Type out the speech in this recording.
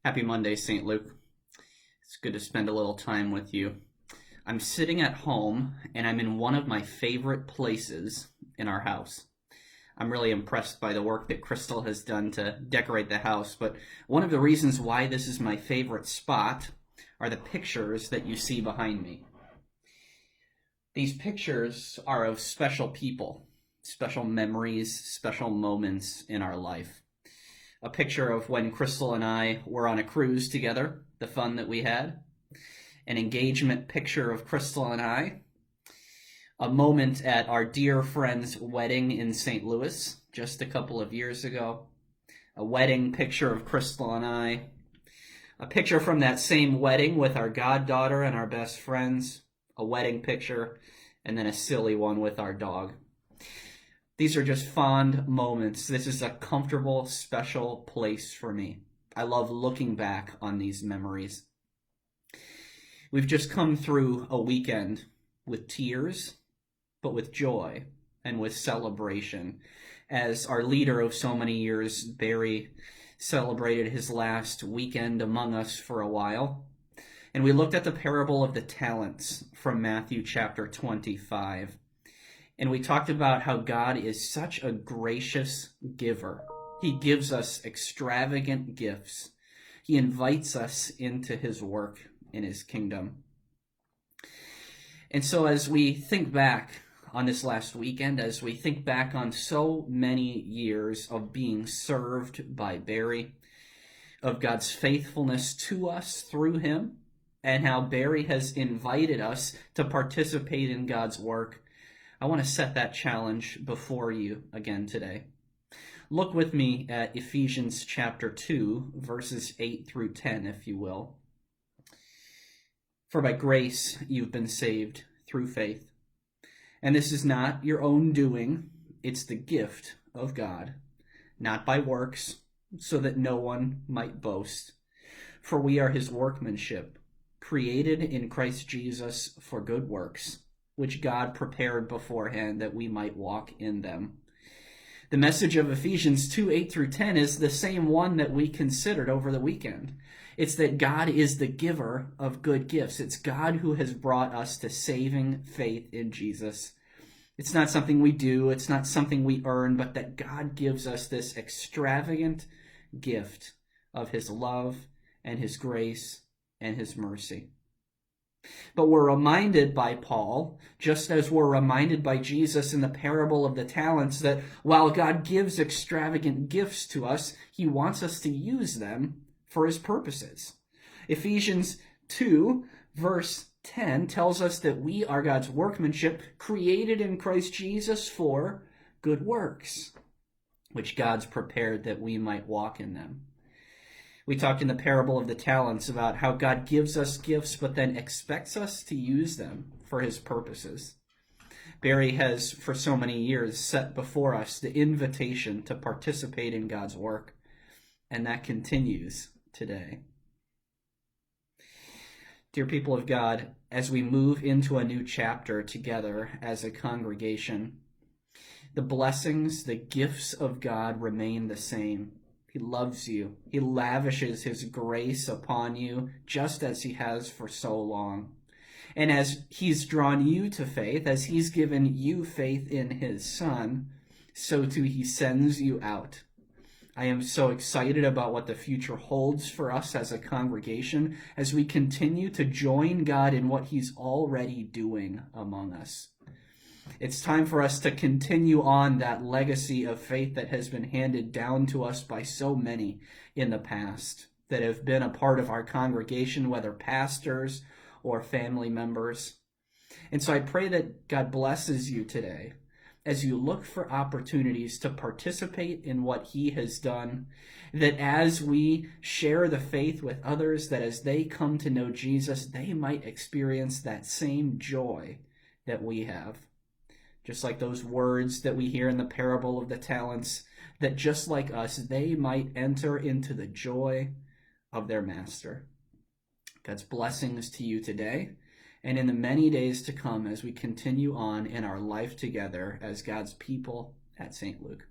Happy Monday, St. Luke. It's good to spend a little time with you. I'm sitting at home and I'm in one of my favorite places in our house. I'm really impressed by the work that Crystal has done to decorate the house, but one of the reasons why this is my favorite spot are the pictures that you see behind me. These pictures are of special people, special memories, special moments in our life. A picture of when Crystal and I were on a cruise together, the fun that we had, an engagement picture of Crystal and I, a moment at our dear friend's wedding in St. Louis just a couple of years ago, a wedding picture of Crystal and I, a picture from that same wedding with our goddaughter and our best friends, a wedding picture, and then a silly one with our dog. These are just fond moments. This is a comfortable, special place for me. I love looking back on these memories. We've just come through a weekend with tears, but with joy and with celebration. As our leader of so many years, Barry, celebrated his last weekend among us for a while. And we looked at the parable of the talents from Matthew chapter 25. And we talked about how God is such a gracious giver. He gives us extravagant gifts. He invites us into his work in his kingdom. And so as we think back on this last weekend, as we think back on so many years of being served by Barry, of God's faithfulness to us through him, and how Barry has invited us to participate in God's work, I want to set that challenge before you again today. Look with me at Ephesians chapter 2, verses 8 through 10, if you will. For by grace you've been saved through faith. And this is not your own doing, it's the gift of God, not by works, so that no one might boast. For we are his workmanship, created in Christ Jesus for good works, which God prepared beforehand that we might walk in them. The message of Ephesians 2, 8 through 10 is the same one that we considered over the weekend. It's that God is the giver of good gifts. It's God who has brought us to saving faith in Jesus. It's not something we do, it's not something we earn, but that God gives us this extravagant gift of his love and his grace and his mercy. But we're reminded by Paul, just as we're reminded by Jesus in the parable of the talents, that while God gives extravagant gifts to us, he wants us to use them for his purposes. Ephesians 2, verse 10 tells us that we are God's workmanship, created in Christ Jesus for good works, which God's prepared that we might walk in them. We talked in the parable of the talents about how God gives us gifts, but then expects us to use them for his purposes. Barry has, for so many years, set before us the invitation to participate in God's work, and that continues today. Dear people of God, as we move into a new chapter together as a congregation, the blessings, the gifts of God remain the same. He loves you. He lavishes his grace upon you just as he has for so long. And as he's drawn you to faith, as he's given you faith in his Son, so too he sends you out. I am so excited about what the future holds for us as a congregation as we continue to join God in what he's already doing among us. It's time for us to continue on that legacy of faith that has been handed down to us by so many in the past that have been a part of our congregation, whether pastors or family members. And so I pray that God blesses you today as you look for opportunities to participate in what he has done, that as we share the faith with others, that as they come to know Jesus, they might experience that same joy that we have. Just like those words that we hear in the parable of the talents, that just like us, they might enter into the joy of their master. God's blessings to you today and in the many days to come as we continue on in our life together as God's people at St. Luke.